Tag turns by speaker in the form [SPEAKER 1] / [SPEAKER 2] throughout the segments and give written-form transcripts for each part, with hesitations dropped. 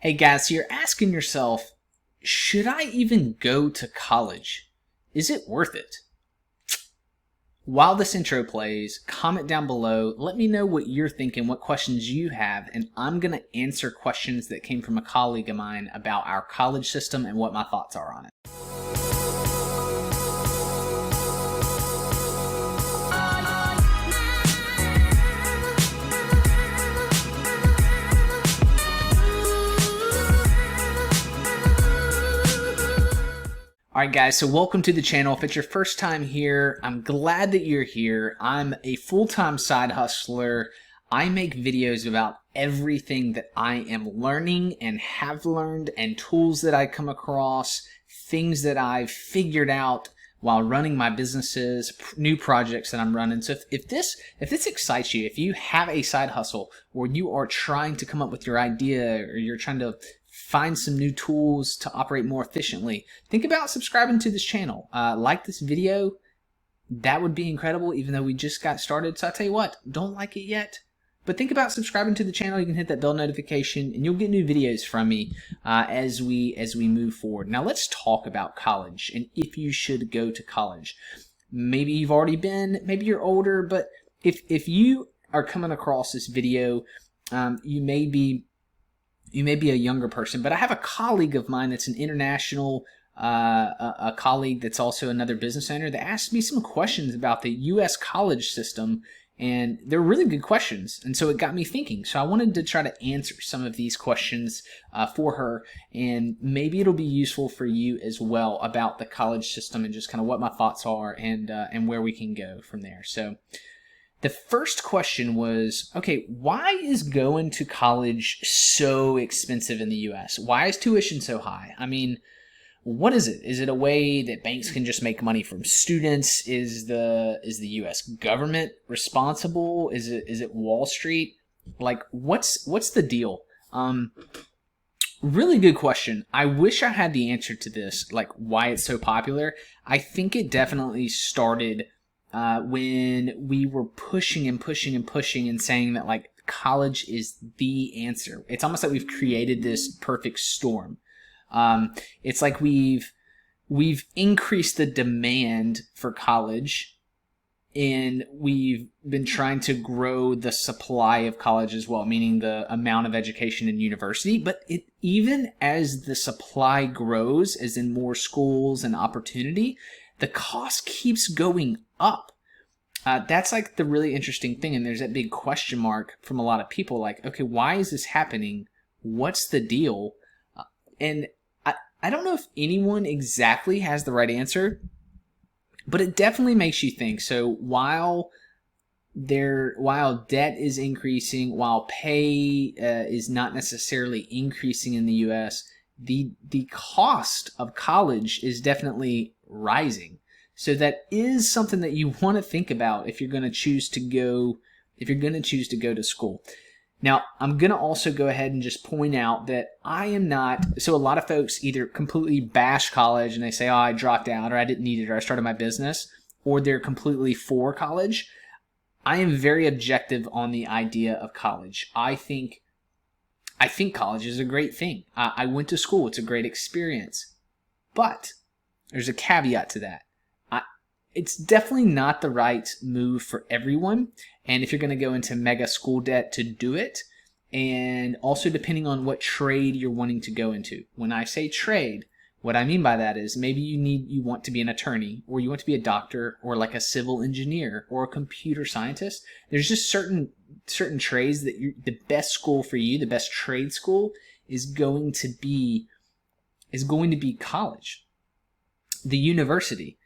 [SPEAKER 1] Hey guys, so you're asking yourself, should I even go to college? Is it worth it? While this intro plays, comment down below, let me know what you're thinking, what questions you have, and I'm going to answer questions that came from a colleague of mine about our college system and what my thoughts are on it. Alright guys, so welcome to the channel. If it's your first time here, I'm glad that you're here. I'm a full-time side hustler. I make videos about everything that I am learning and have learned, and tools that I come across, things that I've figured out while running my businesses, new projects that I'm running. So if this excites you, if you have a side hustle or you are trying to come up with your idea or you're trying to find some new tools to operate more efficiently, think about subscribing to this channel. Like this video, that would be incredible, even though we just got started. So I'll tell you what, don't like it yet, but think about subscribing to the channel. You can hit that bell notification and you'll get new videos from me as we move forward. Now let's talk about college and if you should go to college. Maybe you've already been, maybe you're older, but if you are coming across this video, you may be a younger person, but I have a colleague of mine that's an international, a colleague that's also another business owner that asked me some questions about the U.S. college system, and they're really good questions, and so it got me thinking. So I wanted to try to answer some of these questions for her, and maybe it'll be useful for you as well about the college system and just kind of what my thoughts are and where we can go from there. So the first question was, okay, why is going to college so expensive in the U.S.? Why is tuition so high? I mean, what is it? Is it a way that banks can just make money from students? Is the U.S. government responsible? Is it Wall Street? Like, what's the deal? Really good question. I wish I had the answer to this, like why it's so popular. I think it definitely started when we were pushing and saying that like college is the answer. It's almost like we've created this perfect storm. It's like we've increased the demand for college, and we've been trying to grow the supply of college as well, meaning the amount of education in university. But even as the supply grows, as in more schools and opportunity, the cost keeps going up. That's like the really interesting thing, and there's that big question mark from a lot of people, like, okay, why is this happening? What's the deal? And I don't know if anyone exactly has the right answer, but it definitely makes you think. So while debt is increasing, while pay is not necessarily increasing in the U.S., the cost of college is definitely rising. So that is something that you want to think about if you're going to choose to go to school. Now, I'm going to also go ahead and just point out that I am not, so a lot of folks either completely bash college and they say, oh, I dropped out, or I didn't need it, or I started my business, or they're completely for college. I am very objective on the idea of college. I think college is a great thing. I went to school. It's a great experience. But there's a caveat to that. It's definitely not the right move for everyone, and if you're going to go into mega school debt to do it, and also depending on what trade you're wanting to go into. When I say trade, what I mean by that is maybe you want to be an attorney, or you want to be a doctor, or like a civil engineer, or a computer scientist. There's just certain trades that the best school for you, the best trade school, is going to be college, the university.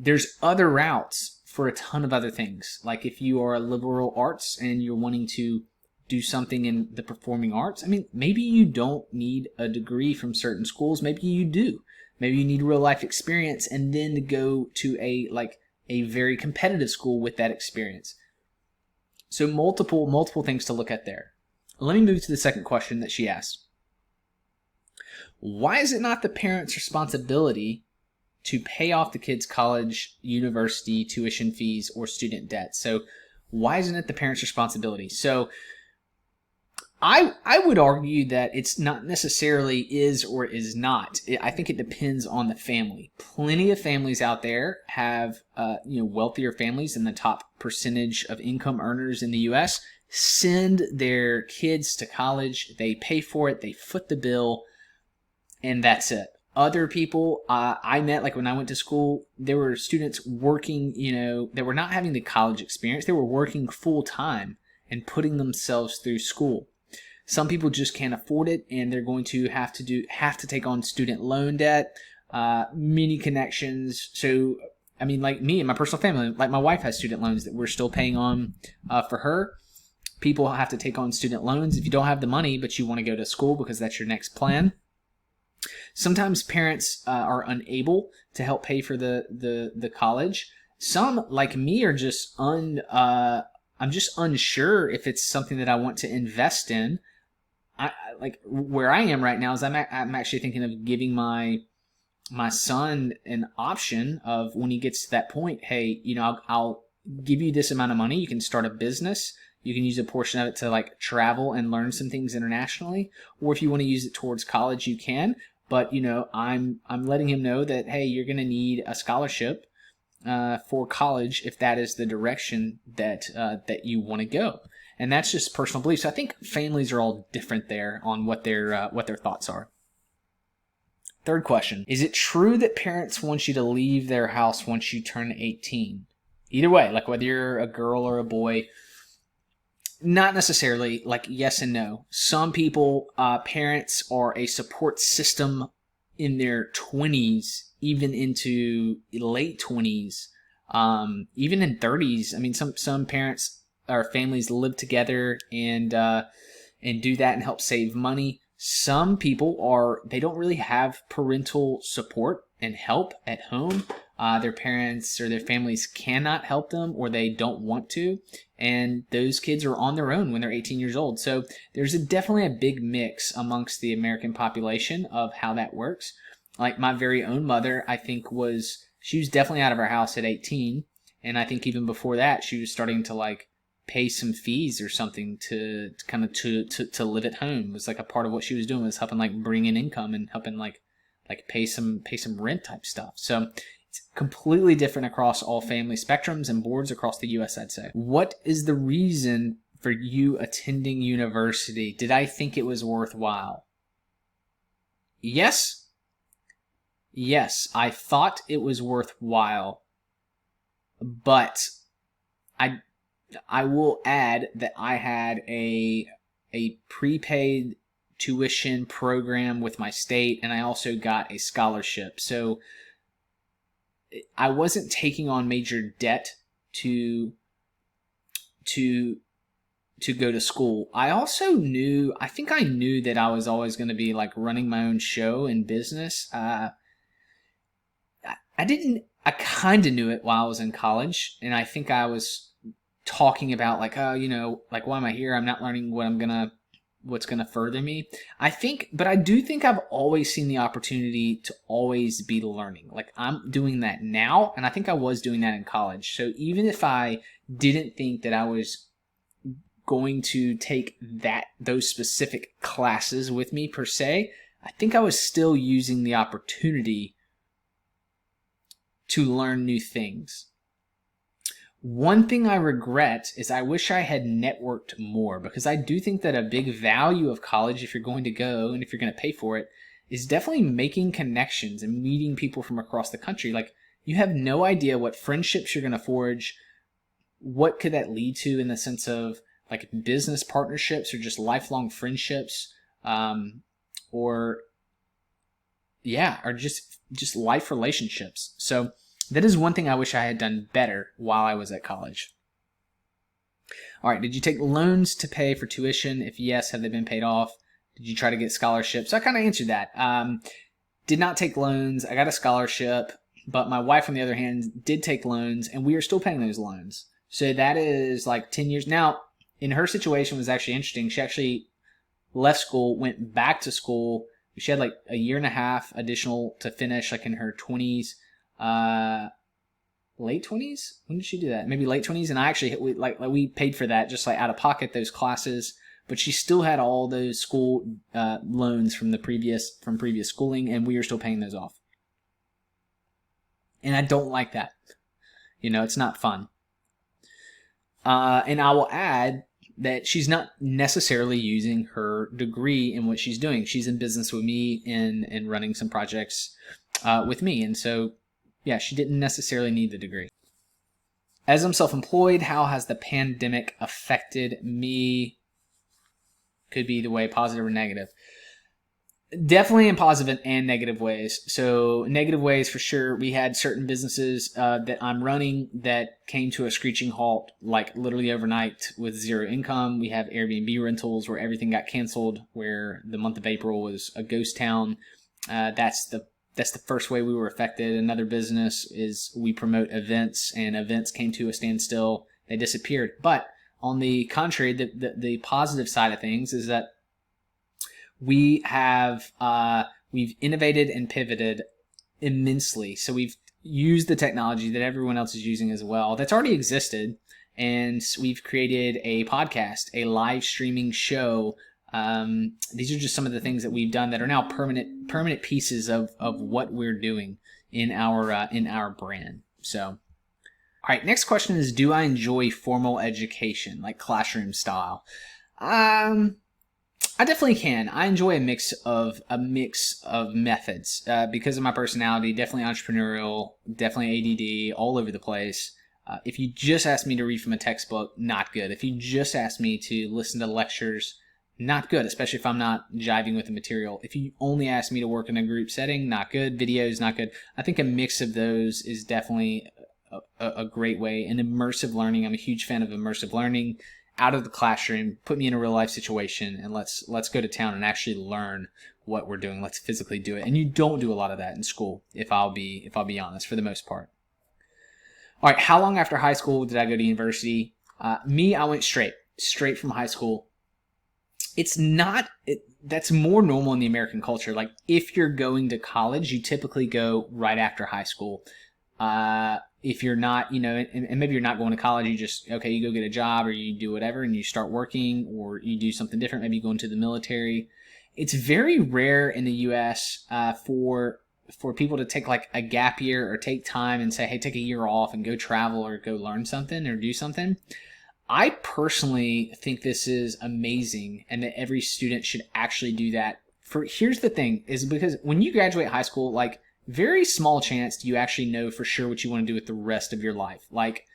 [SPEAKER 1] There's other routes for a ton of other things. Like if you are a liberal arts and you're wanting to do something in the performing arts, I mean, maybe you don't need a degree from certain schools. Maybe you do. Maybe you need real life experience and then to go to a very competitive school with that experience. So multiple things to look at there. Let me move to the second question that she asked. Why is it not the parents' responsibility to pay off the kids' college, university, tuition fees, or student debt? So why isn't it the parents' responsibility? So I would argue that it's not necessarily is or is not. I think it depends on the family. Plenty of families out there have wealthier families than the top percentage of income earners in the U.S. send their kids to college. They pay for it. They foot the bill, and that's it. Other people I met, like when I went to school, there were students working, that were not having the college experience. They were working full time and putting themselves through school. Some people just can't afford it, and they're going to have to take on student loan debt, many connections. So, I mean, like me and my personal family, like my wife has student loans that we're still paying on for her. People have to take on student loans if you don't have the money, but you want to go to school because that's your next plan. Sometimes parents are unable to help pay for the college. Some, like me, are just I'm just unsure if it's something that I want to invest in. Like where I am right now is I'm actually thinking of giving my son an option of, when he gets to that point, hey, I'll give you this amount of money. You can start a business. You can use a portion of it to like travel and learn some things internationally, or if you want to use it towards college, you can. But I'm letting him know that, hey, you're going to need a scholarship for college if that is the direction that you want to go. And that's just personal beliefs. So I think families are all different there on what their thoughts are. Third question: is it true that parents want you to leave their house once you turn 18? Either way, like whether you're a girl or a boy, not necessarily. Like yes and no. Some people, parents are a support system in their 20s, even into late 20s, even in 30s. I mean, some parents or families live together and do that and help save money. Some people they don't really have parental support and help at home. Their parents or their families cannot help them, or they don't want to, and those kids are on their own when they're 18 years old. So there's definitely a big mix amongst the American population of how that works. Like my very own mother, I think she was definitely out of her house at 18, and I think even before that she was starting to like pay some fees or something to live at home. It was like a part of what she was doing, was helping like bring in income and helping like pay some rent type stuff. So it's completely different across all family spectrums and boards across the US, I'd say. What is the reason for you attending university? Did I think it was worthwhile? Yes. Yes, I thought it was worthwhile, but I will add that I had a prepaid tuition program with my state, and I also got a scholarship. So I wasn't taking on major debt to go to school. I think I knew that I was always going to be like running my own show and business. I kind of knew it while I was in college, and I think I was talking about like, oh, like why am I here? I'm not learning what's gonna further me. But I do think I've always seen the opportunity to always be learning. Like I'm doing that now, and I think I was doing that in college. So even if I didn't think that I was going to take those specific classes with me per se, I think I was still using the opportunity to learn new things. One thing I regret is I wish I had networked more, because I do think that a big value of college, if you're going to go and if you're going to pay for it, is definitely making connections and meeting people from across the country. Like you have no idea what friendships you're going to forge. What could that lead to in the sense of like business partnerships or just lifelong friendships, or just life relationships. So that is one thing I wish I had done better while I was at college. All right, did you take loans to pay for tuition? If yes, have they been paid off? Did you try to get scholarships? So I kind of answered that. Did not take loans. I got a scholarship, but my wife, on the other hand, did take loans, and we are still paying those loans. So that is like 10 years. Now, in her situation was actually interesting. She actually left school, went back to school. She had like a year and a half additional to finish, like in her 20s. Late 20s? When did she do that? Maybe late 20s. And I actually we paid for that just like out of pocket, those classes. but she still had all those school loans from previous schooling, and we are still paying those off. And I don't like that. It's not fun. And I will add that she's not necessarily using her degree in what she's doing. She's in business with me and running some projects with me. And so, yeah, she didn't necessarily need the degree. As I'm self-employed, how has the pandemic affected me? Could be the way positive or negative. Definitely in positive and negative ways. So negative ways for sure. We had certain businesses that I'm running that came to a screeching halt, like literally overnight with zero income. We have Airbnb rentals where everything got canceled, where the month of April was a ghost town. That's the first way we were affected. Another business is we promote events, and events came to a standstill. They disappeared. But on the contrary, the positive side of things is that we've innovated and pivoted immensely. So we've used the technology that everyone else is using as well that's already existed, and we've created a podcast, a live streaming show. These are just some of the things that we've done that are now permanent pieces of what we're doing in our brand. So, all right, next question is, do I enjoy formal education, like classroom style? I definitely can. I enjoy a mix of methods because of my personality. Definitely entrepreneurial, definitely ADD, all over the place. If you just ask me to read from a textbook, not good. If you just ask me to listen to lectures, not good, especially if I'm not jiving with the material. If you only ask me to work in a group setting, not good. Videos, not good. I think a mix of those is definitely a great way. And immersive learning, I'm a huge fan of immersive learning. Out of the classroom, put me in a real life situation, and let's go to town and actually learn what we're doing. Let's physically do it. And you don't do a lot of that in school, if I'll be honest, for the most part. All right, how long after high school did I go to university? I went straight from high school. That's more normal in the American culture. Like, if you're going to college, you typically go right after high school. If you're not, and maybe you're not going to college, you go get a job, or you do whatever and you start working, or you do something different. Maybe you go into the military. It's very rare in the US for people to take like a gap year or take time and say, hey, take a year off and go travel or go learn something or do something. I personally think this is amazing, and that every student should actually do that. Here's the thing, is because when you graduate high school, like, very small chance do you actually know for sure what you want to do with the rest of your life. Like,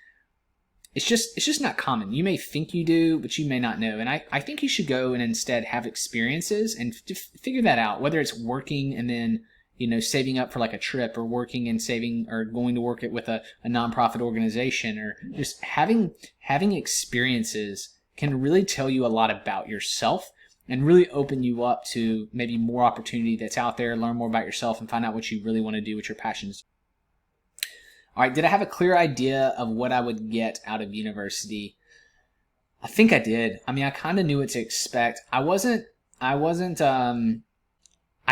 [SPEAKER 1] it's just not common. You may think you do, but you may not know. And I think you should go and instead have experiences and figure that out, whether it's working and then, saving up for like a trip, or working and saving, or going to work with a nonprofit organization, or just having experiences can really tell you a lot about yourself and really open you up to maybe more opportunity that's out there. Learn more about yourself and find out what you really want to do, what your passions. All right, did I have a clear idea of what I would get out of university? I think I did. I mean, I kind of knew what to expect. I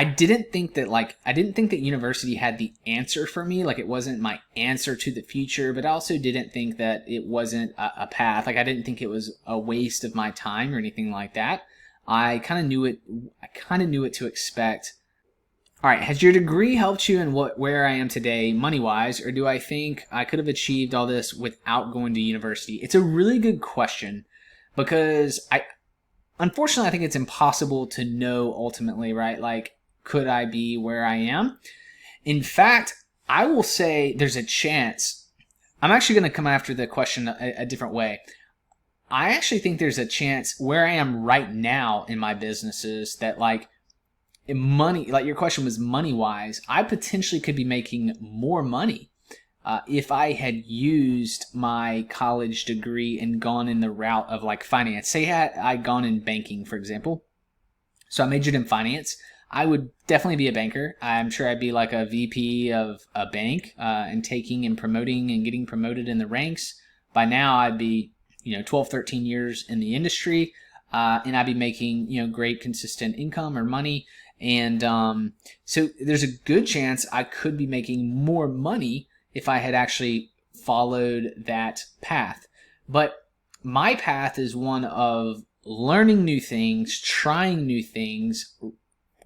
[SPEAKER 1] didn't think that university had the answer for me. Like, it wasn't my answer to the future, but I also didn't think that it wasn't a path. Like, I didn't think it was a waste of my time or anything like that. I kind of knew it to expect. All right, has your degree helped you in where I am today, money-wise, or do I think I could have achieved all this without going to university? It's a really good question, because unfortunately, I think it's impossible to know ultimately, right? Like, could I be where I am? In fact, I will say there's a chance. I'm actually going to come after the question a different way. I actually think there's a chance where I am right now in my businesses that, like, money, like your question was money-wise, I potentially could be making more money if I had used my college degree and gone in the route of like finance. Say I'd gone in banking, for example. So I majored in finance. I would definitely be a banker. I'm sure I'd be like a VP of a bank and taking and promoting and getting promoted in the ranks. By now, I'd be 12, 13 years in the industry, and I'd be making, great consistent income or money. And so there's a good chance I could be making more money if I had actually followed that path. But my path is one of learning new things, trying new things,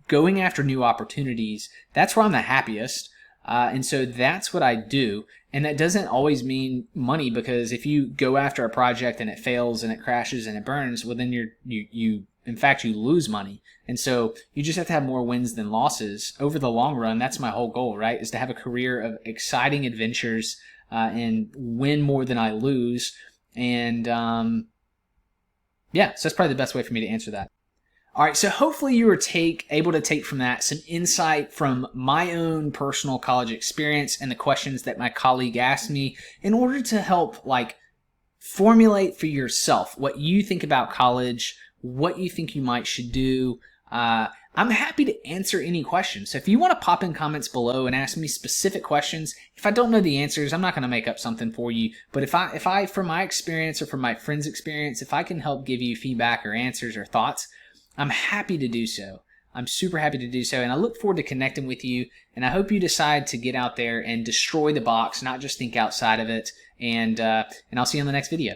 [SPEAKER 1] going after new opportunities, that's where I'm the happiest. And so that's what I do. And that doesn't always mean money, because if you go after a project and it fails and it crashes and it burns, well, then you in fact, you lose money. And so you just have to have more wins than losses over the long run. That's my whole goal, right? Is to have a career of exciting adventures and win more than I lose. And yeah, so that's probably the best way for me to answer that. All right, so hopefully you were able to take from that some insight from my own personal college experience and the questions that my colleague asked me in order to help formulate for yourself what you think about college, what you think you should do. I'm happy to answer any questions. So if you want to pop in comments below and ask me specific questions, if I don't know the answers, I'm not going to make up something for you. But if I, from my experience or from my friend's experience, if I can help give you feedback or answers or thoughts, I'm happy to do so. I'm super happy to do so, and I look forward to connecting with you, and I hope you decide to get out there and destroy the box, not just think outside of it, and I'll see you on the next video.